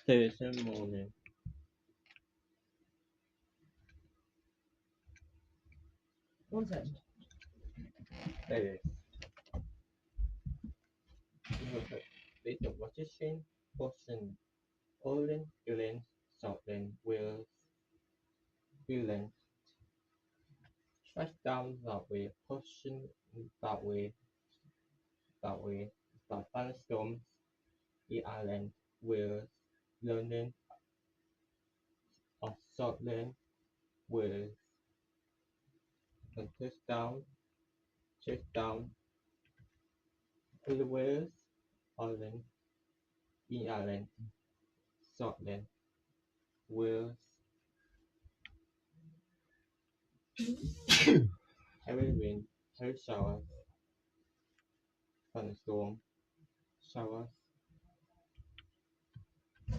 Thursday morning. One second. There is. Little Washington, Boston, Poland, Ireland, Scotland, Wales, Finland. Touchdown that way, pushing that way. The thunderstorms in Ireland, Wales, London, of Scotland, Wales. A touchdown, in Wales, Ireland, in Ireland, Scotland, Wales. Heavy wind, heavy showers, thunderstorm, showers,